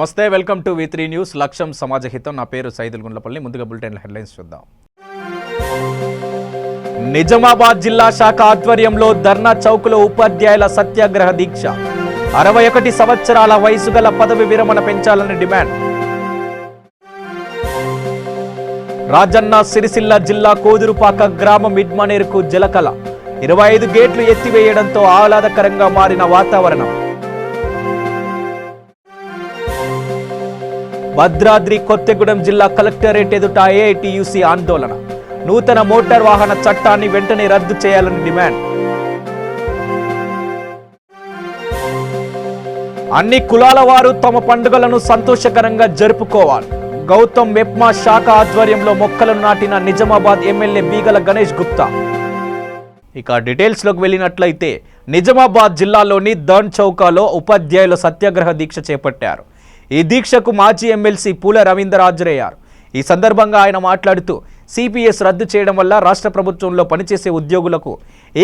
నమస్తే, welcome to V3 news. లక్ష్యం సమాజహితం. నా పేరు సైదుల్ గుండ్లపల్లి. ముందుగా బులెటిన్ హెడ్లైన్స్ చూద్దాం. నిజామాబాద్ జిల్లా శాఖ ఆధ్వర్యంలో ధర్నా చౌక్లో ఉపాధ్యాయుల సత్యాగ్రహ దీక్ష. 61 సంవత్సరాల వయసు గల పదవి విరమణ పెంచాలని డిమాండ్. రాజన్న సిరిసిల్ల జిల్లా కోదురుపాక గ్రామం మిడ్మనేరుకు జలకళ. 25 గేట్లు ఎత్తివేయడంతో ఆహ్లాదకరంగా మారిన వాతావరణం. భద్రాద్రి కొత్తగూడెం జిల్లా కలెక్టరేట్ ఎదుట ఏఐటియుసి ఆందోళన. నూతన మోటార్ వాహన చట్టాన్ని వెంటనే రద్దు చేయాలని డిమాండ్. అన్ని కులాల వారు తమ పండుగలను సంతోషకరంగా జరుపుకోవాలి. గౌతమ్ మెప్మా శాఖ ఆధ్వర్యంలో మొక్కలను నాటిన నిజామాబాద్ ఎమ్మెల్యే బీగల గణేష్ గుప్తా. ఇక డీటెయిల్స్లోకి వెళ్ళినట్లయితే నిజామాబాద్ జిల్లాలోని ధర్నా చౌకాలో ఉపాధ్యాయుల సత్యాగ్రహ దీక్ష చేపట్టారు. ఈ దీక్షకు మాజీ ఎమ్మెల్సీ పూల రవీందర్ హాజరయ్యారు. ఈ సందర్భంగా ఆయన మాట్లాడుతూ సిపిఎస్ రద్దు చేయడం వల్ల రాష్ట్ర ప్రభుత్వంలో పనిచేసే ఉద్యోగులకు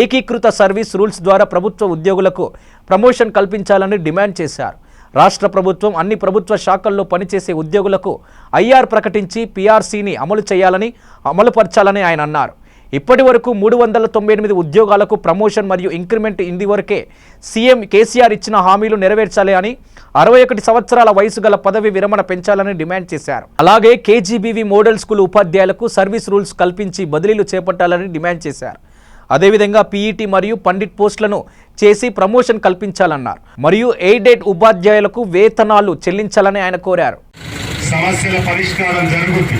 ఏకీకృత సర్వీస్ రూల్స్ ద్వారా ప్రభుత్వ ఉద్యోగులకు ప్రమోషన్ కల్పించాలని డిమాండ్ చేశారు. రాష్ట్ర ప్రభుత్వం అన్ని ప్రభుత్వ శాఖల్లో పనిచేసే ఉద్యోగులకు ఐఆర్ ప్రకటించి పిఆర్సీని అమలుపరచాలని ఆయన అన్నారు. ఇప్పటి వరకు 398 ఉద్యోగాలకు ప్రమోషన్ మరియు ఇంక్రిమెంట్ ఇందువరకే సీఎం కేసీఆర్ ఇచ్చిన హామీలు నెరవేర్చాలి అని, 61 సంవత్సరాల వయసు గల పదవి విరమణ పెంచాలని డిమాండ్ చేశారు. అలాగే కేజీబీవీ మోడల్ స్కూల్ ఉపాధ్యాయులకు సర్వీస్ రూల్స్ కల్పించి బదిలీలు చేపట్టాలని డిమాండ్ చేశారు. అదేవిధంగా పీఈటీ మరియు పండిట్ పోస్టులను చేసి ప్రమోషన్ కల్పించాలన్నారు. మరియు ఎయిడెడ్ ఉపాధ్యాయులకు వేతనాలు చెల్లించాలని ఆయన కోరారు. సమస్యల పరిష్కారం జరుగుతుంది.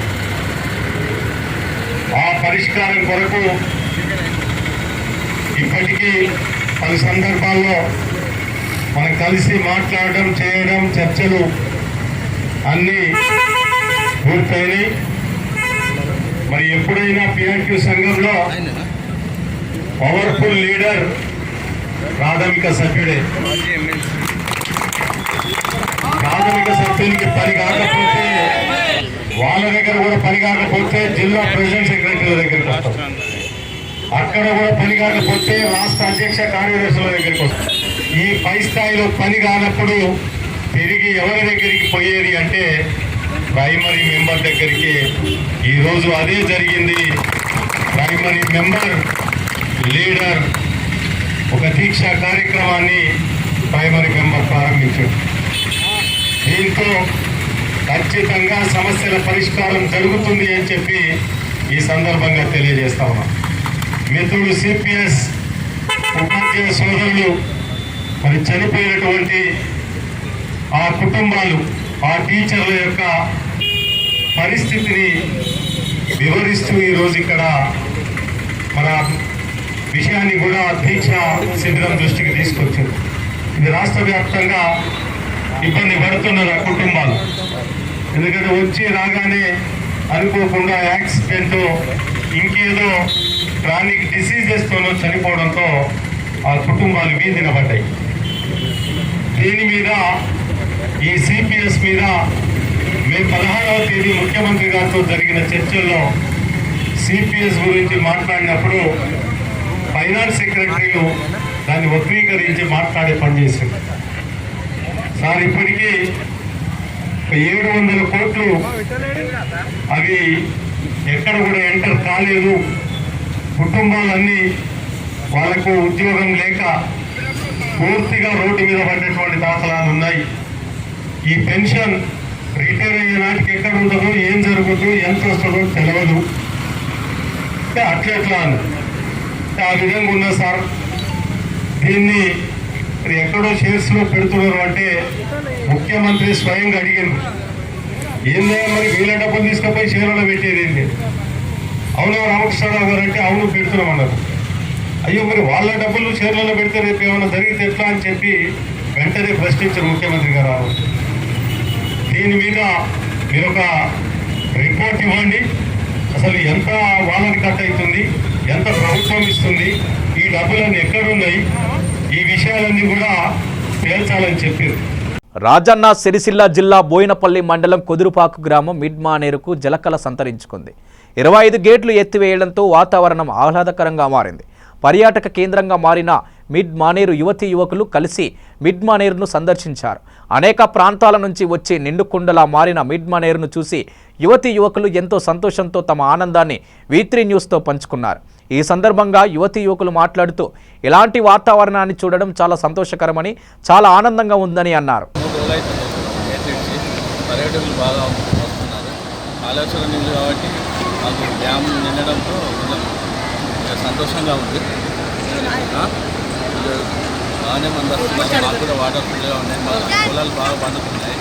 ఆ పరిష్కారం కొరకు ఇప్పటికీ పలు సందర్భాల్లో మనం కలిసి మాట్లాడడం, చేయడం, చర్చలు అన్నీ పూర్తయినాయి. మరి ఎప్పుడైనా పిఆర్క్యూ సంఘంలో పవర్ఫుల్ లీడర్ ప్రాథమిక సభ్యుడే. ప్రాథమిక సభ్యునికి పని కాకపోతే, వాళ్ళ దగ్గర కూడా పని కాకపోతే జిల్లా ప్రెసిడెంట్ సెక్రటరీల దగ్గరికి వస్తాం. అక్కడ కూడా పని కాకపోతే రాష్ట్ర అధ్యక్ష కార్యదర్శుల దగ్గరికి వస్తాం. ఈ పై స్థాయిలో పని కానప్పుడు తిరిగి ఎవరి దగ్గరికి పోయేది అంటే ప్రైమరీ మెంబర్ దగ్గరికి. ఈరోజు అదే జరిగింది. ప్రైమరీ మెంబర్ లీడర్ ఒక దీక్షా కార్యక్రమాన్ని ప్రైమరీ మెంబర్ ప్రారంభించాడు. దీంతో ఖచ్చితంగా సమస్యల పరిష్కారం జరుగుతుంది అని చెప్పి ఈ సందర్భంగా తెలియజేస్తా ఉన్నాం. మిత్రుడు సిపిఎస్ ఉపాధ్యాయ సోదరులు మరి చనిపోయినటువంటి ఆ కుటుంబాలు, ఆ టీచర్ల యొక్క పరిస్థితిని వివరిస్తూ ఈరోజు ఇక్కడ మన విషయాన్ని కూడా దీక్ష శిబిరం దృష్టికి తీసుకొచ్చింది. ఇది రాష్ట్ర వ్యాప్తంగా ఇబ్బంది పడుతున్నారు ఆ కుటుంబాలు. ఎందుకంటే వచ్చి రాగానే అనుకోకుండా యాక్సిడెంట్, ఇంకేదో క్రానిక్ డిసీజెస్తోనో చనిపోవడంతో ఆ కుటుంబాలు వీధిన పడ్డాయి. దీని మీద, ఈ సిపిఎస్ మీద మే 16వ తేదీ ముఖ్యమంత్రి గారితో జరిగిన చర్చల్లో సిపిఎస్ గురించి మాట్లాడినప్పుడు ఫైనాన్స్ సెక్రటరీలు దాన్ని వక్రీకరించి మాట్లాడే పనిచేశారు. సార్ ఇప్పటికీ 700 కోట్లు అవి ఎక్కడ కూడా ఎంటర్ కాలేదు. కుటుంబాలన్నీ వాళ్లకు ఉద్యోగం లేక పూర్తిగా రోడ్డు మీద పడ్డటువంటి దాఖలాలు ఉన్నాయి. ఈ పెన్షన్ రిటైర్ అయ్యే నాటికి ఎక్కడ ఉంటుందో, ఏం జరుగుతుందో, ఎంత వస్తుందో తెలియదు. అట్లా అని ఆ విధంగా ఉన్నా సార్. దీన్ని ఎక్కడో షేర్స్లో పెడుతున్నారు అంటే ముఖ్యమంత్రి స్వయంగా అడిగారు, ఏందా మరి వీళ్ళ డబ్బులు తీసుకుపోయి షేర్లలో పెట్టేది ఏంటి? అవునా రామకృష్ణరావు గారు అంటే అవును పెడుతున్నామన్నారు. అయ్యో మరి వాళ్ళ డబ్బులు షేర్లలో పెడితే రేపు ఏమైనా జరిగితే ఎట్లా అని చెప్పి వెంటనే ప్రశ్నించారు ముఖ్యమంత్రి గారు. దీని మీద మీరు ఒక రిపోర్ట్ ఇవ్వండి. అసలు ఎంత వాళ్ళని కట్ అవుతుంది, ఎంత ప్రభుత్వం ఇస్తుంది, ఈ డబ్బులన్నీ ఎక్కడున్నాయి, ఈ విషయాలన్నీ కూడా తేల్చాలని చెప్పారు. రాజన్న సిరిసిల్ల జిల్లా బోయినపల్లి మండలం కొదురుపాకు గ్రామం మిడ్మానేరుకు జలకళ సంతరించుకుంది. 25 గేట్లు ఎత్తివేయడంతో వాతావరణం ఆహ్లాదకరంగా మారింది. పర్యాటక కేంద్రంగా మారిన మిడ్ మానేరు యువతీ యువకులు కలిసి మిడ్ మానేరును సందర్శించారు. అనేక ప్రాంతాల నుంచి వచ్చి నిండుకుండలా మారిన మిడ్ మానేరును చూసి యువతీ యువకులు ఎంతో సంతోషంతో తమ ఆనందాన్ని V3 న్యూస్తో పంచుకున్నారు. ఈ సందర్భంగా యువతీ యువకులు మాట్లాడుతూ ఇలాంటి వాతావరణాన్ని చూడడం చాలా సంతోషకరమని, చాలా ఆనందంగా ఉందని అన్నారు. పర్యాటకులు బాగా వస్తున్నారు. ఆలోచన నీళ్ళు కాబట్టి మాకు డ్యామ్ నిండడంతో సంతోషంగా ఉంది. బాగానే మంది వస్తున్నారు. మాకు కూడా వాటర్ ఫుల్గా ఉన్నాయి. మా పొలాలు బాగా పండుతున్నాయి.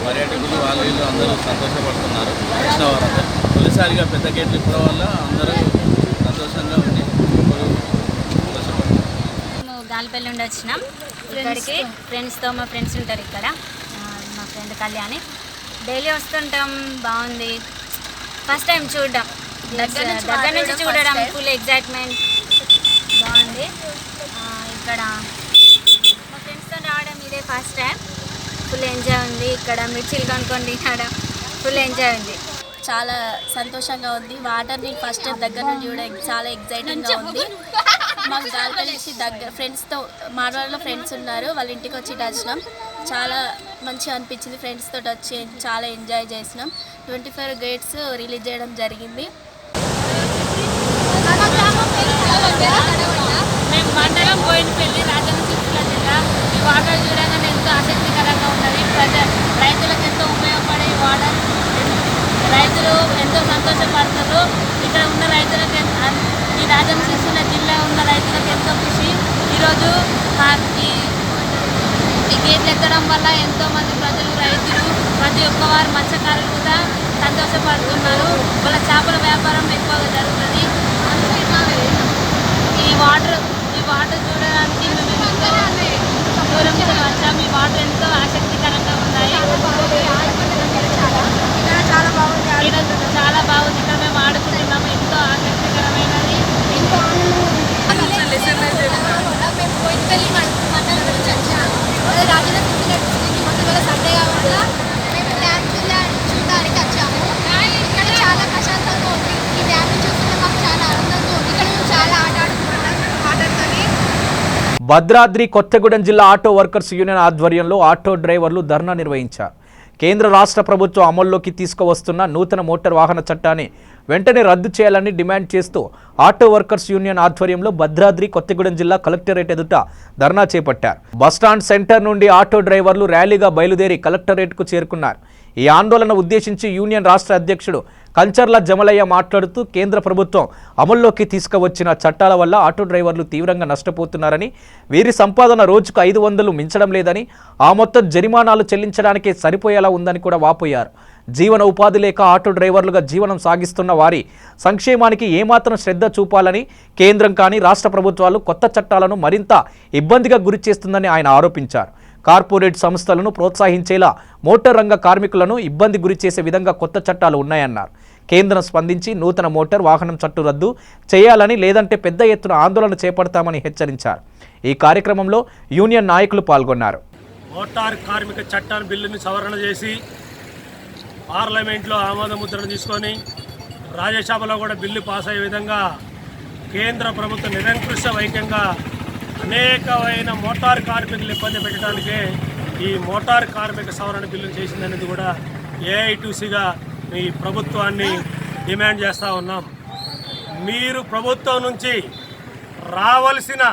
పర్యాటకులు వాళ్ళు వీళ్ళు అందరూ సంతోషపడుతున్నారు. వచ్చిన వారందరూ తొలిసారిగా పెద్ద గేట్లు ఇప్పడం వల్ల అందరూ సంతోషంగా ఉండి సంతోషపడుతున్నారు. గాలిపల్లి నుండి వచ్చినాం ఇక్కడికి ఫ్రెండ్స్తో. మా ఫ్రెండ్స్ ఉంటారు ఇక్కడ. మా ఫ్రెండ్ కళ్యాణి. డైలీ వస్తుంటాం. బాగుంది. ఫస్ట్ టైం చూడడం, దగ్గర నుంచి చూడడం, ఫుల్ ఎగ్జైట్మెంట్. బాగుంది. ఇక్కడ మా ఫ్రెండ్స్తో రావడం ఇదే ఫస్ట్ టైం. ఫుల్ ఎంజాయ్ ఉంది. ఇక్కడ మిర్చిలు కొనుక్కొని తినడం ఫుల్ ఎంజాయ్ ఉంది. చాలా సంతోషంగా ఉంది. వాటర్ని ఫస్ట్ టైం దగ్గర నుండి చూడడం చాలా ఎగ్జైటింగ్గా ఉంది. మాకు గాలిపల్లి నుంచి దగ్గర ఫ్రెండ్స్తో మార్వాడలో ఫ్రెండ్స్ ఉన్నారు. వాళ్ళ ఇంటికి వచ్చి వచ్చినాం. చాలా మంచిగా అనిపించింది. ఫ్రెండ్స్తో వచ్చి చాలా ఎంజాయ్ చేసినాం. 24 గేట్స్ రిలీజ్ చేయడం జరిగింది. మేము మండలం బోయినపల్లి, రాజన్న సిరిసిల్ల జిల్లా. ఈ వాటర్ చూడగానే ఎంతో ఆసక్తికరంగా ఉన్నది. రైతులకు ఎంతో ఉపయోగపడే ఈ వాటర్. రైతులు ఎంతో సంతోషపడతారు. ఇక్కడ ఉన్న రైతులకు ఈ రాజన్న సిరిసిల్ల జిల్లా ఉన్న రైతులకు ఎంతో ఖుషి. ఈరోజు ఈ గేట్లు ఎక్కడం వల్ల ఎంతోమంది ప్రజలు, రైతులు, ప్రతి ఒక్కవారు మత్స్యకారులు కూడా సంతోషపడుతున్నారు. వాళ్ళ చేపల వ్యాపారం ఎక్కువగా జరుగుతుంది. ఈ వాటర్ చూడడానికి మేము ఎంతో దూరం నుంచి వచ్చాము. ఈ వాటర్ ఎంతో ఆసక్తికరంగా ఉన్నాయి. చాలా బాగుంది. ఇక్కడ మేము ఆడుకుంటున్నాము. ఎంతో ఆసక్తికరమైనది. మేము బోయినపల్లి మండలం నుంచి వచ్చాము. రాజన్న సిరిసిల్ల సండే వల్ల మేము డ్యామ్ చూడడానికి వచ్చాము. ఇక్కడ చాలా ప్రశాంతంగా ఉంది. ఈ డ్యామ్ చూస్తుంటే మాకు చాలా ఆనందంగా ఉంది. ఇక్కడ మేము చాలా ఆట ఆడుకుంటున్నాం వాటర్తో. భద్రాద్రి కొత్తగూడెం జిల్లా ఆటో వర్కర్స్ యూనియన్ ఆధ్వర్యంలో ఆటో డ్రైవర్లు ధర్నా నిర్వహించారు. కేంద్ర రాష్ట్ర ప్రభుత్వం అమల్లోకి తీసుకువస్తున్న నూతన మోటార్ వాహన చట్టాన్ని వెంటనే రద్దు చేయాలని డిమాండ్ చేస్తూ ఆటో వర్కర్స్ యూనియన్ ఆధ్వర్యంలో భద్రాద్రి కొత్తగూడెం జిల్లా కలెక్టరేట్ ఎదుట ధర్నా చేపట్టారు. బస్టాండ్ సెంటర్ నుండి ఆటో డ్రైవర్లు ర్యాలీగా బయలుదేరి కలెక్టరేట్కు చేరుకున్నారు. ఈ ఆందోళన ఉద్దేశించి యూనియన్ రాష్ట్ర అధ్యక్షుడు కంచర్ల జమలయ్య మాట్లాడుతూ కేంద్ర ప్రభుత్వం అమల్లోకి తీసుకువచ్చిన చట్టాల వల్ల ఆటో డ్రైవర్లు తీవ్రంగా నష్టపోతున్నారని, వీరి సంపాదన రోజుకు 500 మించడం లేదని, ఆ మొత్తం జరిమానాలు చెల్లించడానికే సరిపోయేలా ఉందని కూడా వాపోయారు. జీవన ఉపాధి లేక ఆటో డ్రైవర్లుగా జీవనం సాగిస్తున్న వారి సంక్షేమానికి ఏమాత్రం శ్రద్ధ చూపాలని కేంద్రం కానీ రాష్ట్ర ప్రభుత్వాలు కొత్త చట్టాలను మరింత ఇబ్బందిగా గురిచేస్తుందని ఆయన ఆరోపించారు. కార్పొరేట్ సంస్థలను ప్రోత్సహించేలా మోటార్ రంగ కార్మికులను ఇబ్బంది గురిచేసే విధంగా కొత్త చట్టాలు ఉన్నాయన్నారు. కేంద్రం స్పందించి నూతన మోటార్ వాహనం చట్టు రద్దు చేయాలని, లేదంటే పెద్ద ఎత్తున ఆందోళన చేపడతామని హెచ్చరించారు. ఈ కార్యక్రమంలో యూనియన్ నాయకులు పాల్గొన్నారు. మోటార్ కార్మిక చట్టాన్ని బిల్లుని సవరణ చేసి పార్లమెంట్లో ఆమోద ముద్రను తీసుకొని రాజ్యసభలో కూడా బిల్లు పాస్ అయ్యే విధంగా కేంద్ర ప్రభుత్వం నిరంకుశ వైఖంగా అనేకమైన మోటార్ కార్మికులు ఇబ్బంది పెట్టడానికే ఈ మోటార్ కార్మిక సవరణ బిల్లును చేసిందనేది కూడా ఏఐటీసీగా ఈ ప్రభుత్వాన్ని డిమాండ్ చేస్తూ ఉన్నాం. మీరు ప్రభుత్వం నుంచి రావాల్సిన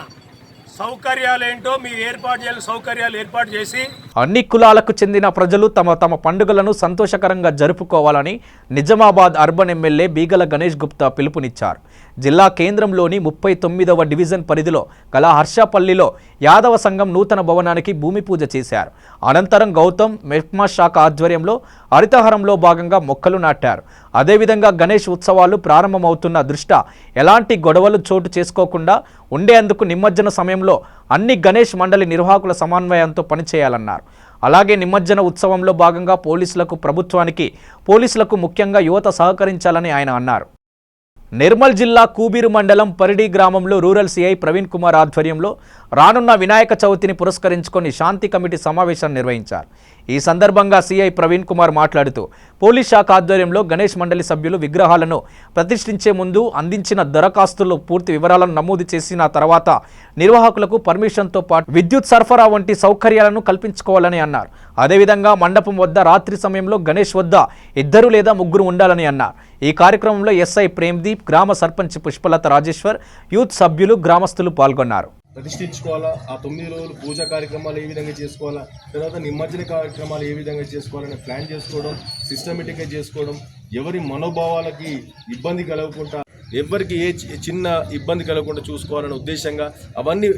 సౌకర్యాలు ఏంటో మీరు ఏర్పాటు చేయాలి. సౌకర్యాలు ఏర్పాటు చేసి అన్ని కులాలకు చెందిన ప్రజలు తమ పండుగలను సంతోషకరంగా జరుపుకోవాలని నిజామాబాద్ అర్బన్ ఎమ్మెల్యే బీగల గణేష్ గుప్తా పిలుపునిచ్చారు. జిల్లా కేంద్రంలోని 39వ డివిజన్ పరిధిలో గల హర్షపల్లిలో యాదవ సంఘం నూతన భవనానికి భూమి పూజ చేశారు. అనంతరం గౌతమ్ మెప్మా శాఖ ఆధ్వర్యంలో హరితహారంలో భాగంగా మొక్కలు నాటారు. అదేవిధంగా గణేష్ ఉత్సవాలు ప్రారంభమవుతున్న దృష్ట్యా ఎలాంటి గొడవలు చోటు చేసుకోకుండా ఉండేందుకు నిమజ్జన సమయంలో అన్ని గణేష్ మండలి నిర్వాహకుల సమన్వయంతో పనిచేయాలన్నారు. అలాగే నిమజ్జన ఉత్సవంలో భాగంగా పోలీసులకు ముఖ్యంగా యువత సహకరించాలని ఆయన అన్నారు. నిర్మల్ జిల్లా కూబీరు మండలం పరిడి గ్రామంలో రూరల్ సిఐ ప్రవీణ్ కుమార్ ఆధ్వర్యంలో రానున్న వినాయక చవితిని పురస్కరించుకొని శాంతి కమిటీ సమావేశాన్ని నిర్వహించారు. ఈ సందర్భంగా సిఐ ప్రవీణ్ కుమార్ మాట్లాడుతూ పోలీస్ శాఖ ఆధ్వర్యంలో గణేష్ మండలి సభ్యులు విగ్రహాలను ప్రతిష్ఠించే ముందు అందించిన దరఖాస్తుల్లో పూర్తి వివరాలను నమోదు చేసిన తర్వాత నిర్వాహకులకు పర్మిషన్తో పాటు విద్యుత్ సరఫరా వంటి సౌకర్యాలను కల్పించుకోవాలని అన్నారు. అదేవిధంగా మండపం వద్ద రాత్రి సమయంలో గణేష్ వద్ద 2 లేదా 3 ఉండాలని అన్నారు. ఈ కార్యక్రమంలో ఎస్ఐ ప్రేమ్దీప్, గ్రామ సర్పంచ్ పుష్పలత రాజేశ్వర్, యూత్ సభ్యులు, గ్రామస్తులు పాల్గొన్నారు. ప్రతిష్ఠించుకోవాలా, ఆ 9 రోజులు పూజా కార్యక్రమాలు ఏ విధంగా చేసుకోవాలా, తర్వాత నిమజ్జన కార్యక్రమాలు ఏ విధంగా చేసుకోవాలని ప్లాన్ చేసుకోవడం, సిస్టమేటిక్గా చేసుకోవడం, ఎవరి మనోభావాలకి ఇబ్బంది కలగకుండా, ఎవరికి ఏ చిన్న ఇబ్బంది కలగకుండా చూసుకోవాలనే ఉద్దేశంగా అవన్నీ.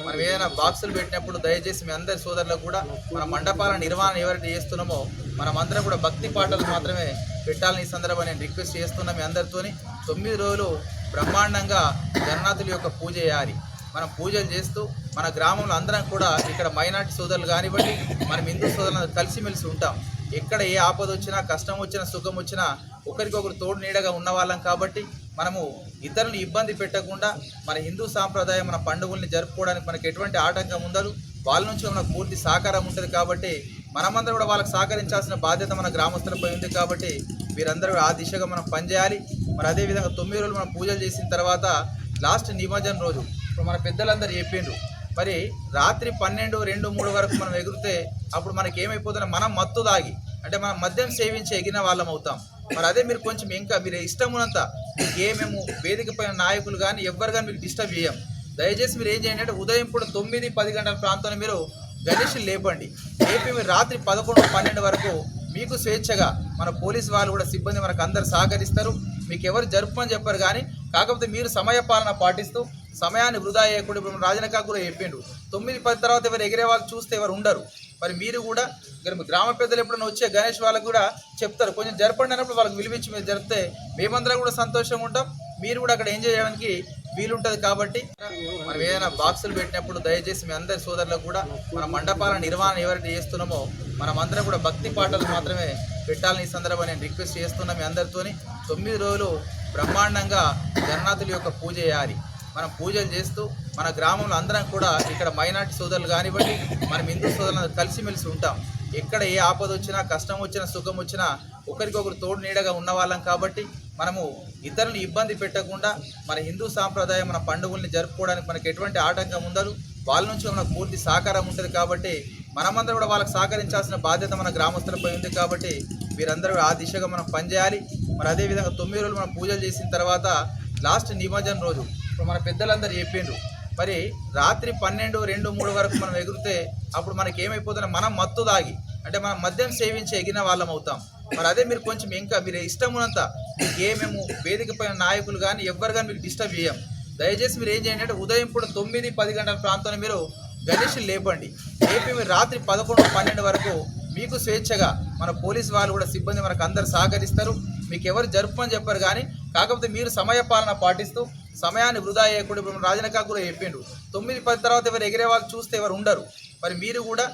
మనం ఏదైనా బాక్సులు పెట్టినప్పుడు దయచేసి మీ అందరి సోదరులకు కూడా మన మండపాల నిర్వహణ ఎవరైతే చేస్తున్నామో మనమందరం కూడా భక్తి పాటలు మాత్రమే పెట్టాలని ఈ సందర్భంగా నేను రిక్వెస్ట్ చేస్తున్నాం. మీ అందరితోని 9 రోజులు బ్రహ్మాండంగా జగన్నాథుల యొక్క పూజ చేయాలి. మనం పూజలు చేస్తూ మన గ్రామంలో అందరం కూడా ఇక్కడ మైనార్టీ సోదరులు కానివ్వండి, మనం హిందూ సోదరులు కలిసిమెలిసి ఉంటాం. ఎక్కడ ఏ ఆపద వచ్చినా, కష్టం వచ్చినా, సుఖం వచ్చినా ఒకరికొకరు తోడు నీడగా ఉన్నవాళ్ళం. కాబట్టి మనము ఇతరులను ఇబ్బంది పెట్టకుండా మన హిందూ సాంప్రదాయం, మన పండుగల్ని జరుపుకోవడానికి మనకు ఎటువంటి ఆటంకం ఉండదు. వాళ్ళ నుంచి మనకు పూర్తి సహకారం ఉంటుంది. కాబట్టి మనమందరం కూడా వాళ్ళకి సహకరించాల్సిన బాధ్యత మన గ్రామస్తులపై ఉంది. కాబట్టి వీరందరూ ఆ దిశగా మనం పనిచేయాలి. మరి అదేవిధంగా 9 రోజులు మనం పూజలు చేసిన తర్వాత లాస్ట్ నిమజ్జనం రోజు ఇప్పుడు మన పెద్దలందరూ చెప్పిండ్రు, మరి రాత్రి 12, 2, 3 వరకు మనం ఎగిరితే అప్పుడు మనకి ఏమైపోతుందంటే మనం మత్తు దాగి, అంటే మనం మద్యం సేవించి ఎగిరిన వాళ్ళం అవుతాం. మరి అదే మీరు కొంచెం ఇంకా మీరు ఇష్టం ఉన్నంత మీకు ఏమేమో వేదిక పైన నాయకులు కానీ ఎవ్వరు కానీ మీకు డిస్టర్బ్ చేయం. దయచేసి మీరు ఏం చేయండి అంటే ఉదయం పూట 9, 10 గంటల ప్రాంతంలో మీరు గణేషులు లేపండి. లేపి మీరు రాత్రి 11, 12 వరకు మీకు స్వేచ్ఛగా మన పోలీసు వాళ్ళు కూడా సిబ్బంది మనకు అందరు సహకరిస్తారు. మీకు ఎవరు జరుపుని చెప్పారు కానీ కాకపోతే మీరు సమయపాలన పాటిస్తూ సమయాన్ని వృధా చేయకుండా, ఇప్పుడు రాజనకా కూడా చెప్పిండు 9, 10 తర్వాత ఎవరు ఎగిరే వాళ్ళు చూస్తే ఎవరు ఉండరు. మరి మీరు కూడా గ్రామ పెద్దలు ఎప్పుడైనా వచ్చే గణేష్ వాళ్ళకు కూడా చెప్తారు, కొంచెం జరపండి అన్నప్పుడు వాళ్ళకి విలువించి మీరు జరిపితే మేమందరం కూడా సంతోషంగా ఉంటాం, మీరు కూడా అక్కడ ఎంజాయ్ చేయడానికి వీలుంటుంది. కాబట్టి మనం ఏదైనా బాక్సులు పెట్టినప్పుడు దయచేసి మీ అందరి సోదరులకు కూడా మన మండపాల నిర్వహణ ఎవరైతే చేస్తున్నామో మనమందరం కూడా భక్తి పాటలు మాత్రమే పెట్టాలని ఈ సందర్భంగా నేను రిక్వెస్ట్ చేస్తున్నాం. మీ అందరితోని 9 రోజులు బ్రహ్మాండంగా జగన్నాథుల యొక్క పూజ చేయాలి. మనం పూజలు చేస్తూ మన గ్రామంలో అందరం కూడా ఇక్కడ మైనార్టీ సోదరులు కానివ్వండి, మనం హిందూ సోదరులు కలిసిమెలిసి ఉంటాం. ఎక్కడ ఏ ఆపద వచ్చినా, కష్టం వచ్చినా, సుఖం వచ్చినా ఒకరికొకరు తోడు నీడగా ఉన్నవాళ్ళం. కాబట్టి మనము ఇతరులను ఇబ్బంది పెట్టకుండా మన హిందూ సాంప్రదాయం, మన పండుగల్ని జరుపుకోవడానికి మనకు ఎటువంటి ఆటంకం ఉండదు. వాళ్ళ నుంచి మనకు పూర్తి సహకారం ఉంటుంది. కాబట్టి మనమందరం కూడా వాళ్ళకి సహకరించాల్సిన బాధ్యత మన గ్రామస్తులపై ఉంది. కాబట్టి వీరందరూ ఆ దిశగా మనం పనిచేయాలి. మరి అదేవిధంగా 9 రోజులు మనం పూజలు చేసిన తర్వాత లాస్ట్ నిమజ్జనం రోజు ఇప్పుడు మన పెద్దలందరూ చెప్పిండ్రు, మరి రాత్రి 12, 2, 3 వరకు మనం ఎగిరితే అప్పుడు మనకి ఏమైపోతుందంటే మనం మత్తు దాగి, అంటే మనం మద్యం సేవించి ఎగిరిన వాళ్ళం అవుతాం. మరి అదే మీరు కొంచెం ఇంకా మీరు ఇష్టం ఉన్నంత మీకు ఏమేమో వేదిక పైన నాయకులు కానీ ఎవ్వరు కానీ మీకు డిస్టర్బ్ చేయం. దయచేసి మీరు ఏం చేయండి అంటే ఉదయం పూట 9, 10 గంటల ప్రాంతంలో మీరు గణేషులు లేపండి. లేపి మీరు రాత్రి 11, 12 వరకు మీకు స్వేచ్ఛగా మన పోలీసు వాళ్ళు కూడా సిబ్బంది మనకు అందరు సహకరిస్తారు. మీకు ఎవరు జరుపుని చెప్పారు కానీ కాకపోతే మీరు సమయపాలన పాటిస్తూ సమయాన్ని వృధా చేయకుండా, ఇప్పుడు రాజనకా కూడా చెప్పిండు 9, 10 తర్వాత ఎవరు ఎగిరే వాళ్ళు చూస్తే ఎవరు ఉండరు. మరి మీరు కూడా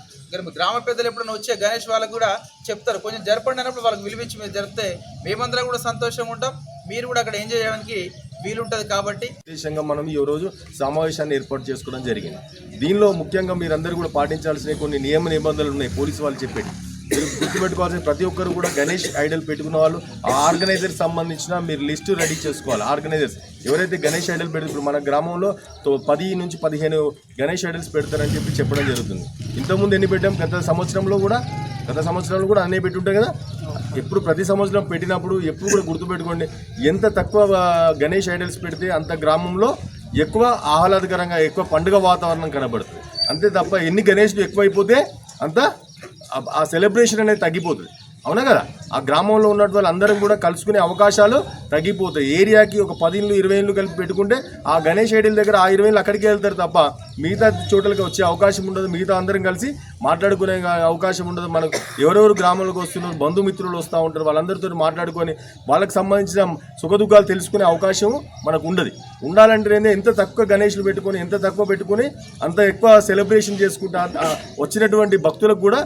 గ్రామ పెద్దలు ఎప్పుడైనా వచ్చే గణేష్ వాళ్ళకు కూడా చెప్తారు, కొంచెం జరపండి అన్నప్పుడు వాళ్ళకి విలువించి మీరు జరిపితే మేమందరం కూడా సంతోషంగా ఉంటాం, మీరు కూడా అక్కడ ఎంజాయ్ చేయడానికి వీలుంటుంది. కాబట్టి విశేషంగా మనం ఈ రోజు సమావేశాన్ని ఏర్పాటు చేసుకోవడం జరిగింది. దీనిలో ముఖ్యంగా మీరందరూ కూడా పాటించాల్సిన కొన్ని నియమ నిబంధనలు ఉన్నాయి. పోలీసు వాళ్ళు చెప్పేది మీరు గుర్తుపెట్టుకోవాల్సిన ప్రతి ఒక్కరు కూడా గణేష్ ఐడల్ పెట్టుకున్న వాళ్ళు ఆ ఆర్గనైజర్ సంబంధించిన మీరు లిస్టు రెడీ చేసుకోవాలి. ఆర్గనైజర్స్ ఎవరైతే గణేష్ ఐడల్ పెడుతున్నారు మన గ్రామంలో 10 నుంచి 15 గణేష్ ఐడల్స్ పెడతారని చెప్పడం జరుగుతుంది. ఇంతకుముందు ఎన్ని పెట్టాం? గత సంవత్సరంలో కూడా అన్నీ పెట్టుంటాయి కదా. ఎప్పుడు ప్రతి సంవత్సరం పెట్టినప్పుడు ఎప్పుడు కూడా గుర్తుపెట్టుకోండి, ఎంత తక్కువ గణేష్ ఐడల్స్ పెడితే అంత గ్రామంలో ఎక్కువ ఆహ్లాదకరంగా, ఎక్కువ పండుగ వాతావరణం కనబడుతుంది. అంతే తప్ప ఎన్ని గణేష్లు ఎక్కువైపోతే అంత ఆ సెలబ్రేషన్ అనేది తగ్గిపోతుంది. అవునా కదా? ఆ గ్రామంలో ఉన్నటువంటి వాళ్ళందరం కూడా కలుసుకునే అవకాశాలు తగ్గిపోతాయి. ఏరియాకి ఒక 10 ఇళ్ళు 20 ఇళ్ళు కలిపి పెట్టుకుంటే ఆ గణేష్ ఐడల్ దగ్గర ఆ 20 ఇళ్ళు అక్కడికి వెళ్తారు తప్ప మిగతా చోట్లకి వచ్చే అవకాశం ఉండదు. మిగతా అందరం కలిసి మాట్లాడుకునే అవకాశం ఉండదు. మనకు ఎవరెవరు గ్రామంలోకి వస్తున్నారు, బంధుమిత్రులు వస్తూ ఉంటారు, వాళ్ళందరితో మాట్లాడుకొని వాళ్ళకి సంబంధించిన సుఖదుఖాలు తెలుసుకునే అవకాశం మనకు ఉండదు. ఉండాలంటే ఎంత తక్కువ గణేష్లు పెట్టుకొని, ఎంత తక్కువ పెట్టుకొని అంత ఎక్కువ సెలబ్రేషన్ చేసుకుంటా వచ్చినటువంటి భక్తులకు కూడా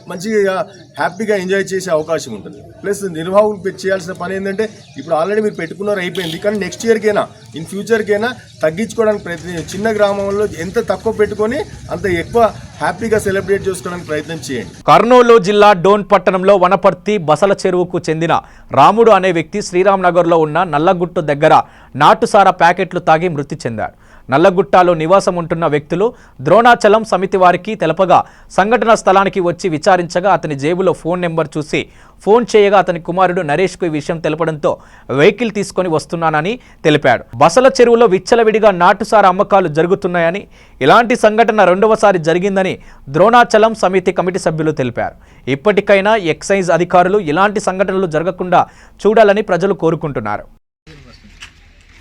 మంచిగా హ్యాపీగా ఎంజాయ్ చేసే అవకాశం ఉంటుంది. ప్లస్ నిర్వాహకులు చేయాల్సిన పని ఏంటంటే ఇప్పుడు ఆల్రెడీ మీరు పెట్టుకున్నారు అయిపోయింది, కానీ నెక్స్ట్ ఇయర్కైనా ఇన్ ఫ్యూచర్కైనా తగ్గించుకోవడానికి ప్రయత్నం, చిన్న గ్రామంలో ఎంత తక్కువ పెట్టుకొని అంత ఎక్కువ హ్యాపీగా సెలబ్రేట్ చేసుకోవడానికి ప్రయత్నం చేయండి. కర్నూలు జిల్లా డోన్ పట్టణంలో వనపర్తి బసల చెరువుకు చెందిన రాముడు అనే వ్యక్తి శ్రీరామ్నగర్లో ఉన్న నల్లగుట్టు దగ్గర నాటుసారా ప్యాకెట్లు తాగి మృతి చెందాడు. నల్లగుట్టలో నివాసం ఉంటున్న వ్యక్తులు ద్రోణాచలం సమితి వారికి తెలపగా సంఘటన స్థలానికి వచ్చి విచారించగా అతని జేబులో ఫోన్ నెంబర్ చూసి ఫోన్ చేయగా అతని కుమారుడు నరేష్కు ఈ విషయం తెలపడంతో వెహికల్ తీసుకొని వస్తున్నానని తెలిపాడు. బసల చెరువులో విచ్చలవిడిగా నాటుసారా అమ్మకాలు జరుగుతున్నాయని, ఇలాంటి సంఘటన రెండవసారి జరిగిందని ద్రోణాచలం సమితి కమిటీ సభ్యులు తెలిపారు. ఇప్పటికైనా ఎక్సైజ్ అధికారులు ఇలాంటి సంఘటనలు జరగకుండా చూడాలని ప్రజలు కోరుకుంటున్నారు.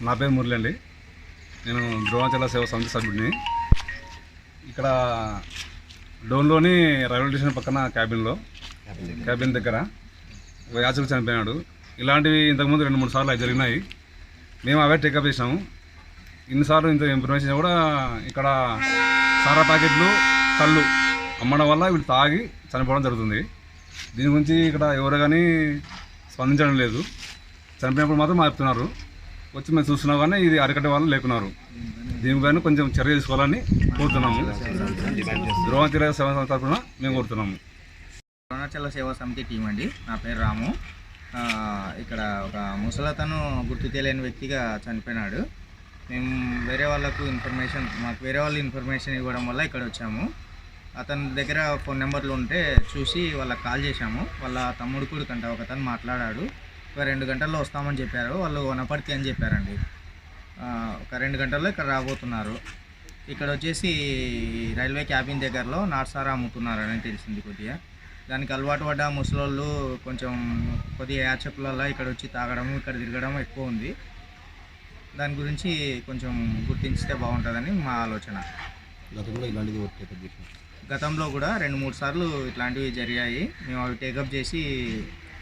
నా పేరు మురళి అండి. నేను ద్రోణాచల సేవా సమితి సభ్యుడిని. ఇక్కడ డోన్లోని రైల్వే స్టేషన్ పక్కన క్యాబిన్ దగ్గర ఒక యాచకుడు చనిపోయినాడు. ఇలాంటివి ఇంతకుముందు 2-3 సార్లు అవి జరిగినాయి. మేము అవే టేకప్ చేసినాము. ఇన్నిసార్లు ఇంత ఇన్ఫర్మేషన్ కూడా ఇక్కడ సారా ప్యాకెట్లు కళ్ళు అమ్మడం వల్ల వీళ్ళు తాగి చనిపోవడం జరుగుతుంది. దీని గురించి ఇక్కడ ఎవరు కానీ స్పందించడం లేదు. చనిపోయినప్పుడు మాత్రం మా చెప్తున్నారు, వచ్చి మేము చూస్తున్నాం కానీ ఇది అరికట్టే వాళ్ళు లేకున్నారు. దీనిపైన కొంచెం చర్య తీసుకోవాలని కోరుతున్నాము. ద్రోణాచల సేవా సమితి తరఫున మేము కోరుతున్నాము. ద్రోణాచల సేవా సమితి టీం అండి. నా పేరు రాము. ఇక్కడ ఒక ముసలతను గుర్తు తెలియని వ్యక్తిగా చనిపోయినాడు. మేము మాకు వేరే వాళ్ళు ఇన్ఫర్మేషన్ ఇవ్వడం వల్ల ఇక్కడ వచ్చాము. అతని దగ్గర ఫోన్ నెంబర్లు ఉంటే చూసి వాళ్ళకి కాల్ చేశాము. వాళ్ళ తమ్ముడు కొడుకంట ఒక అతను మాట్లాడాడు. ఒక 2 గంటల్లో వస్తామని చెప్పారు. వాళ్ళు వనపర్తి అని చెప్పారండి. ఒక 2 గంటల్లో ఇక్కడ రాబోతున్నారు. ఇక్కడ వచ్చేసి రైల్వే క్యాబిన్ దగ్గరలో నాటుసారా అమ్ముతున్నారని తెలిసింది. కొద్దిగా దానికి అలవాటు పడ్డ ముసలోళ్ళు కొద్దిగా యాచకులలో ఇక్కడ వచ్చి తాగడం, ఇక్కడ తిరగడం ఎక్కువ ఉంది. దాని గురించి కొంచెం గుర్తించితే బాగుంటుందని మా ఆలోచన. గతంలో కూడా 2-3 సార్లు ఇట్లాంటివి జరిగాయి. మేము అవి టేకప్ చేసి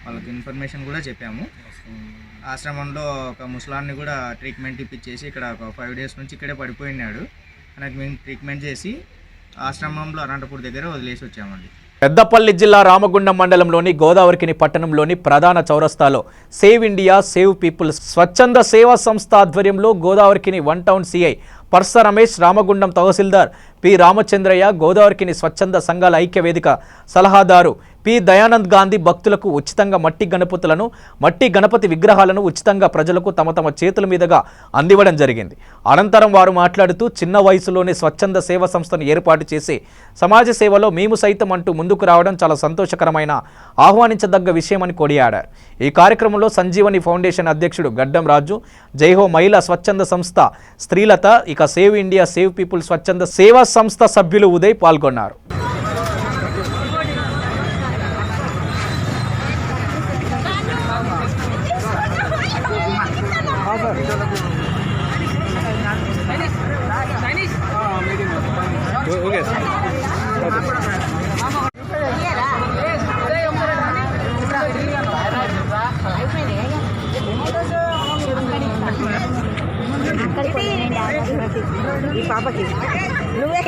వాళ్ళకి ఇన్ఫర్మేషన్ కూడా చెప్పాము. ఆశ్రమంలో ఒక ముసలాన్ని కూడా ట్రీట్మెంట్ ఇప్పించేసి ఇక్కడ ఒక 5 డేస్ నుంచి ఇక్కడే పడిపోయినాడు. ఆయనకు మేము ట్రీట్మెంట్ చేసి ఆశ్రమంలో అనంతపూర్ దగ్గర వదిలేసి వచ్చామండి. పెద్దపల్లి జిల్లా రామగుండం మండలంలోని గోదావరికిని పట్టణంలోని ప్రధాన చౌరస్తాలో సేవ్ ఇండియా సేవ్ పీపుల్ స్వచ్ఛంద సేవా సంస్థ ఆధ్వర్యంలో గోదావరికిని 1 టౌన్ సిఐ పర్స రమేష్, రామగుండం తహసీల్దార్ పి రామచంద్రయ్య, గోదావరికిని స్వచ్ఛంద సంఘాల ఐక్య వేదిక సలహాదారు పి దయానంద్ గాంధీ భక్తులకు ఉచితంగా మట్టి గణపతి విగ్రహాలను ఉచితంగా ప్రజలకు తమ చేతుల మీదుగా అందివ్వడం జరిగింది. అనంతరం వారు మాట్లాడుతూ చిన్న వయసులోనే స్వచ్ఛంద సేవా సంస్థను ఏర్పాటు చేసి సమాజ సేవలో మేము సైతం అంటూ ముందుకు రావడం చాలా సంతోషకరమైన, ఆహ్వానించదగ్గ విషయమని కొనియాడారు. ఈ కార్యక్రమంలో సంజీవని ఫౌండేషన్ అధ్యక్షుడు గడ్డం రాజు, జైహో మహిళా స్వచ్ఛంద సంస్థ స్త్రీలత, ఇక సేవ్ ఇండియా సేవ్ పీపుల్ స్వచ్ఛంద సేవా సంస్థ సభ్యులు ఉదయ్ పాల్గొన్నారు. ఈ పాపకి నువ్వే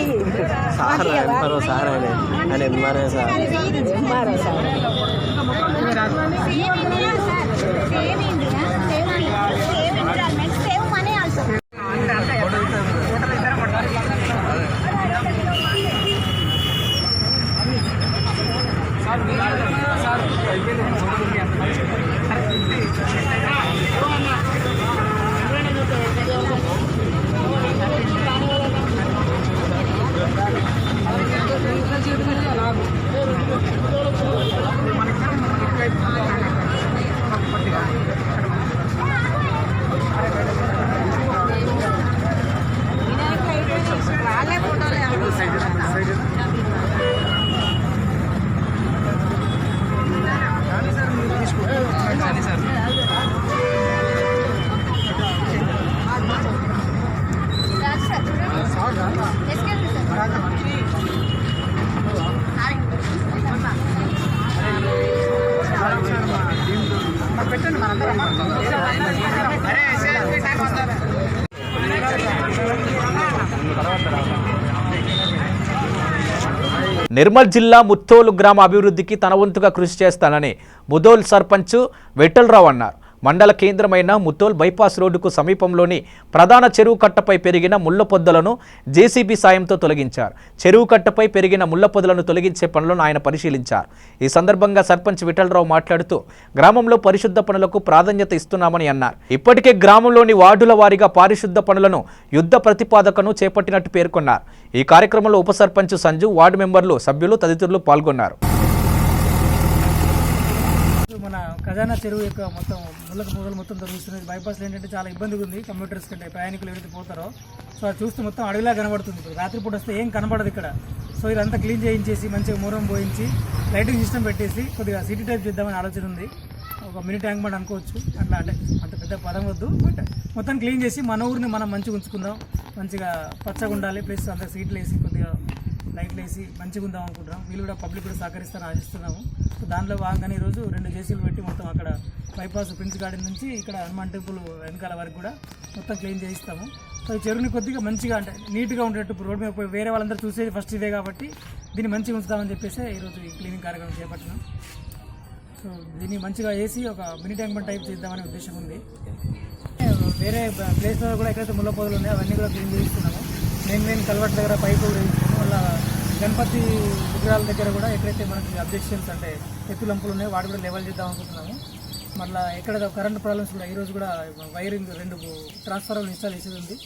నిర్మల్ జిల్లా ముత్తోలు గ్రామ అభివృద్ధికి తన వంతుగా కృషి చేస్తానని ముదోల్ సర్పంచ్ వెట్టల్రావు అన్నారు. మండల కేంద్రమైన ముత్తోల్ బైపాస్ రోడ్డుకు సమీపంలోని ప్రధాన చెరువు కట్టపై పెరిగిన ముళ్ల పొదలను జేసీబీ సాయంతో తొలగించారు. చెరువు కట్టపై పెరిగిన ముళ్ల పొదలను తొలగించే పనులను ఆయన పరిశీలించారు. ఈ సందర్భంగా సర్పంచ్ విఠలరావు మాట్లాడుతూ గ్రామంలో పరిశుద్ధ పనులకు ప్రాధాన్యత ఇస్తున్నామని అన్నారు. ఇప్పటికే గ్రామంలోని వార్డుల వారీగా పారిశుద్ధ పనులను యుద్ధ ప్రతిపాదకను చేపట్టినట్టు పేర్కొన్నారు. ఈ కార్యక్రమంలో ఉప సర్పంచ్ సంజు, వార్డు మెంబర్లు, సభ్యులు తదితరులు పాల్గొన్నారు. మన ఖజానా చెరువు యొక్క మొత్తం ముళ్ళకు మొదలు మొత్తం దొరుకుతున్నది. బైపాస్లో ఏంటంటే చాలా ఇబ్బందిగా ఉంది కంప్యూటర్స్ కంటే, ప్రయాణికులు ఎవరైతే పోతారో. సో అది చూస్తే మొత్తం అడవిలా కనబడుతుంది. ఇప్పుడు రాత్రిపూట వస్తే ఏం కనబడదు ఇక్కడ. సో ఇదంతా క్లీన్ చేయించేసి మంచిగా మూరం పోయించి లైటింగ్ సిస్టమ్ పెట్టేసి కొద్దిగా సిటీ టైప్ చేద్దామని ఆలోచన ఉంది. ఒక మినీ ట్యాంక్ బండ్ అనుకోవచ్చు. అట్లా అంటే అంత పెద్ద పదం వద్దు, బట్ మొత్తం క్లీన్ చేసి మన ఊరిని మనం మంచిగా ఉంచుకుందాం. మంచిగా పచ్చగా ఉండాలి, ప్లస్ అంత సీట్లు వేసి కొద్దిగా లైట్లు వేసి మంచిగా ఉందాం అనుకుంటున్నాం. వీళ్ళు కూడా పబ్లిక్ కూడా సహకరిస్తారని ఆశిస్తున్నాము. సో దాంట్లో భాగంగానే ఈరోజు 2 జేసీలు పెట్టి మొత్తం అక్కడ బైపాస్ ప్రిన్స్ గార్డెన్ నుంచి ఇక్కడ హనుమాన్ టెంపుల్ వెనకాల వరకు కూడా మొత్తం క్లీన్ చేయిస్తాము. సో ఈ చెరువుని కొద్దిగా మంచిగా అంటే నీట్గా ఉండేట్టు రోడ్డు మీద పోయి వేరే వాళ్ళందరూ చూసేది ఫస్ట్ ఇదే కాబట్టి దీన్ని మంచిగా ఉంచుతామని చెప్పేసి ఈరోజు ఈ క్లీనింగ్ కార్యక్రమం చేపట్టినాం. సో దీన్ని మంచిగా వేసి ఒక మినీ ట్యాంక్ బండ్ టైప్ చేద్దామనే ఉద్దేశం ఉంది. వేరే ప్లేస్లో కూడా ఎక్కడైతే ముళ్ళ పొదలు ఉన్నాయో అవన్నీ కూడా క్లీన్ చేయిస్తున్నాము. మెయిన్ కల్వర్ట్ దగ్గర పైపు వేయిస్తున్నాము. వల్ల గణపతి విగ్రహాల దగ్గర కూడా ఎక్కడైతే మనకి అబ్జెక్షన్స్ అంటే ఎత్తులంపులు ఉన్నాయో వాటి కూడా లెవెల్ చేద్దాం అనుకుంటున్నాము. మళ్ళీ ఎక్కడ కరెంట్ ప్రాబ్లమ్స్ కూడా ఈరోజు కూడా వైరింగ్ 2 ట్రాన్స్ఫార్మర్లు ఇన్స్టాల్ చేసేది ఉంది.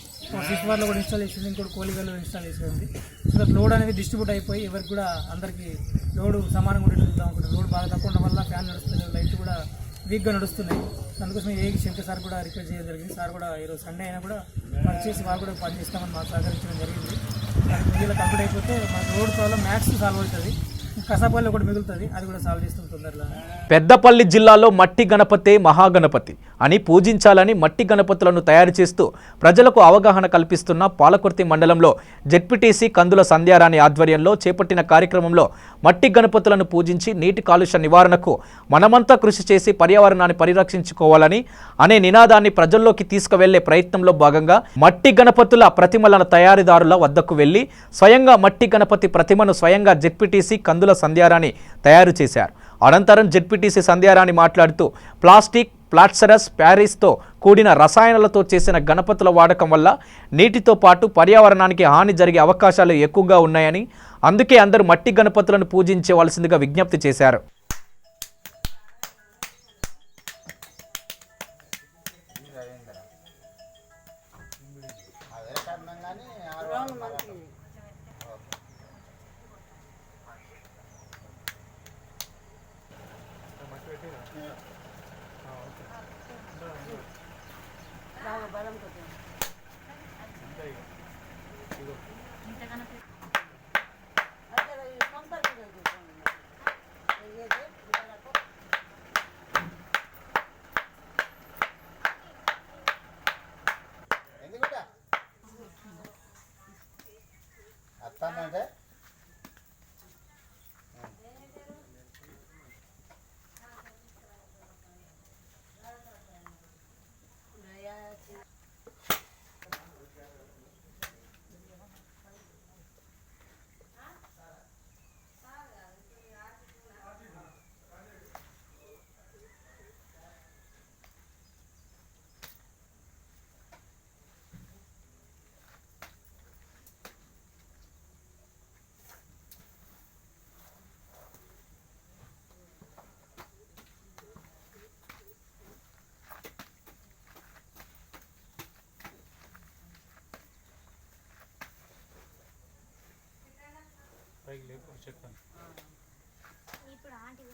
సిస్వార్లో కూడా ఇన్స్టాల్ చేసేది, ఇంకోటి కోలిగల్లో ఇన్స్టాల్ చేసేది ఉంది. సో లోడ్ అనేది డిస్ట్రిబ్యూట్ అయిపోయి ఎవరికి కూడా అందరికీ లోడ్ సమానంగా ఉండేది చూద్దాం అనుకుంటున్నాం. లోడ్ బాగా తక్కువ ఉండడం వల్ల ఫ్యాన్ నడుస్తుంది, లైట్లు కూడా వీక్గా నడుస్తున్నాయి. అందుకోసం శంకర్ సార్ కూడా రిక్వెస్ట్ చేయడం జరిగింది. సార్ కూడా ఈరోజు సండే అయినా కూడా వర్క్ చేసి వాళ్ళు కూడా పనిచేస్తామని మాకు సహకరించడం జరిగింది. వీళ్ళు కంప్లీట్ అయిపోతే మాకు రోడ్ ప్రాబ్లం మ్యాక్స్ సాల్వ్ అవుతుంది. కసాపల్లి ఒకటి మిగులుతుంది, అది కూడా సాల్వ్ చేస్తుంది తొందరలో. పెద్దపల్లి జిల్లాలో మట్టి గణపతే మహాగణపతి అని పూజించాలని మట్టి గణపతులను తయారు చేస్తూ ప్రజలకు అవగాహన కల్పిస్తున్న పాలకుర్తి మండలంలో జెడ్పీటీసీ కందుల సంధ్యారాణి ఆధ్వర్యంలో చేపట్టిన కార్యక్రమంలో మట్టి గణపతులను పూజించి నీటి కాలుష్య నివారణకు మనమంతా కృషి చేసి పర్యావరణాన్ని పరిరక్షించుకోవాలని అనే నినాదాన్ని ప్రజల్లోకి తీసుకువెళ్లే ప్రయత్నంలో భాగంగా మట్టి గణపతుల ప్రతిమల తయారీదారుల వద్దకు వెళ్లి స్వయంగా మట్టి గణపతి ప్రతిమను స్వయంగా జెడ్పీటీసీ కందుల సంధ్యారాణి తయారు చేశారు. అనంతరం జెడ్పీటీసీ సంధ్యారాణి మాట్లాడుతూ ప్లాస్టిక్, ప్లాస్టరస్, ప్యారిస్తో కూడిన రసాయనాలతో చేసిన గణపతుల వాడకం వల్ల నీటితో పాటు పర్యావరణానికి హాని జరిగే అవకాశాలు ఎక్కువగా ఉన్నాయని, అందుకే అందరూ మట్టి గణపతులను పూజించవలసిందిగా విజ్ఞప్తి చేశారు. ఇప్పుడు ఆంటీ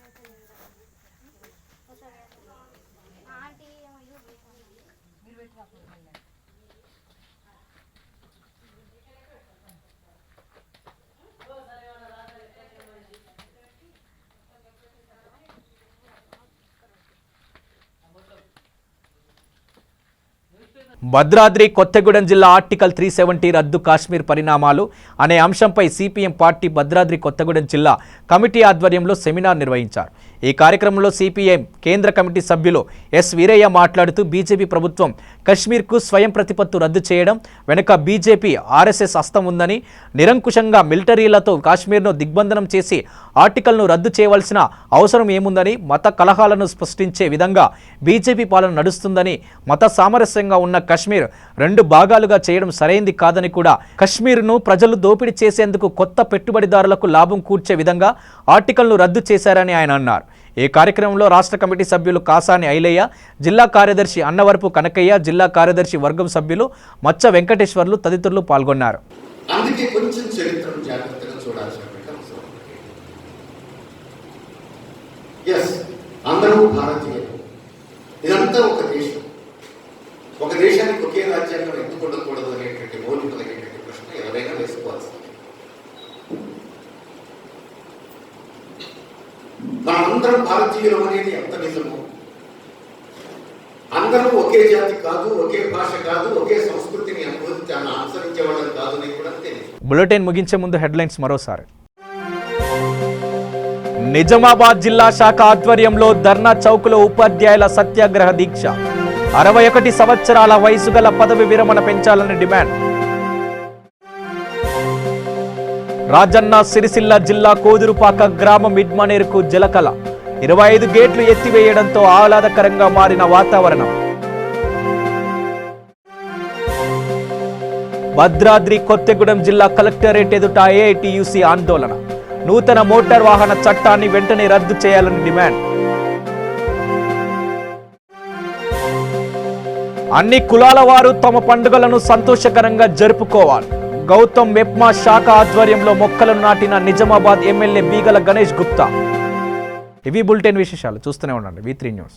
భద్రాద్రి కొత్తగూడెం జిల్లా ఆర్టికల్ 370 రద్దు కాశ్మీర్ పరిణామాలు అనే అంశంపై సిపిఎం పార్టీ భద్రాద్రి కొత్తగూడెం జిల్లా కమిటీ ఆధ్వర్యంలో సెమినార్ నిర్వహించారు. ఈ కార్యక్రమంలో సిపిఎం కేంద్ర కమిటీ సభ్యులు ఎస్ వీరయ్య మాట్లాడుతూ బీజేపీ ప్రభుత్వం కశ్మీర్కు స్వయం ప్రతిపత్తు రద్దు చేయడం వెనుక బీజేపీ ఆర్ఎస్ఎస్ హస్తం ఉందని, నిరంకుశంగా మిలిటరీలతో కాశ్మీర్ను దిగ్బంధనం చేసి ఆర్టికల్ను రద్దు చేయవలసిన అవసరం ఏముందని, మత కలహాలను సృష్టించే విధంగా బీజేపీ పాలన నడుస్తుందని, మత సామరస్యంగా ఉన్న కశ్మీర్ 2 భాగాలుగా చేయడం సరైంది కాదని కూడా, కశ్మీర్ను ప్రజలు దోపిడీ చేసేందుకు కొత్త పెట్టుబడిదారులకు లాభం కూర్చే విధంగా ఆర్టికల్ను రద్దు చేశారని ఆయన అన్నారు. ఈ కార్యక్రమంలో రాష్ట్ర కమిటీ సభ్యులు కాసాని ఐలయ్య, జిల్లా కార్యదర్శి అన్నవరపు కనకయ్య, జిల్లా కార్యదర్శి వర్గం సభ్యులు మచ్చ వెంకటేశ్వర్లు తదితరులు పాల్గొన్నారు. అందుకే కొంచెం చరిత్రను జాగ్రత్తగా చూడాల్సినటువంటి అవసరం. ఎస్, అందరూ భారతీయులు. ఇదంతా ఒక దేశం. ఒక దేశానికి ఒకే రాజ్యాంగం ఎందుకు ఉండకూడదు అనేటువంటి మౌలికమైనటువంటి ప్రశ్న ఎవరైనా వేసుకోవాల్సింది. మనందరం భారతీయులు అనేది ఎంత నిజమో, అందరూ ఒకే జాతి కాదు, ఒకే భాష కాదు, ఒకే సంస్కృతిని అనుసరించే వాళ్ళని కాదు అని కూడా తెలియదు. బులెటిన్ ముగించే ముందు హెడ్లైన్స్ మరోసారి. నిజామాబాద్ జిల్లా శాఖ ఆధ్వర్యంలో ధర్నా చౌక్లో ఉపాధ్యాయుల సత్యాగ్రహ దీక్ష. 61 సంవత్సరాల వయసు గల పదవి విరమణ పెంచాలని డిమాండ్. రాజన్న సిరిసిల్ల జిల్లా కోదురుపాక గ్రామ మిడ్మనేరుకు జలకళ. 25 గేట్లు ఎత్తివేయడంతో ఆహ్లాదకరంగా మారిన వాతావరణం. భద్రాద్రి కొత్తగూడెం జిల్లా కలెక్టరేట్ ఎదుట ఏఐటియుసి ఆందోళన. నూతన మోటార్ వాహన చట్టాన్ని వెంటనే రద్దు చేయాలని డిమాండ్. అన్ని కులాల వారు తమ పండుగలను సంతోషకరంగా జరుపుకోవాలి. గౌతమ్ మెప్మా శాఖ ఆధ్వర్యంలో మొక్కలను నాటిన నిజామాబాద్ ఎమ్మెల్యే బీగల గణేష్ గుప్తా. ఇవి బులెటిన్ విశేషాలు. చూస్తూనే ఉండండి V3 న్యూస్.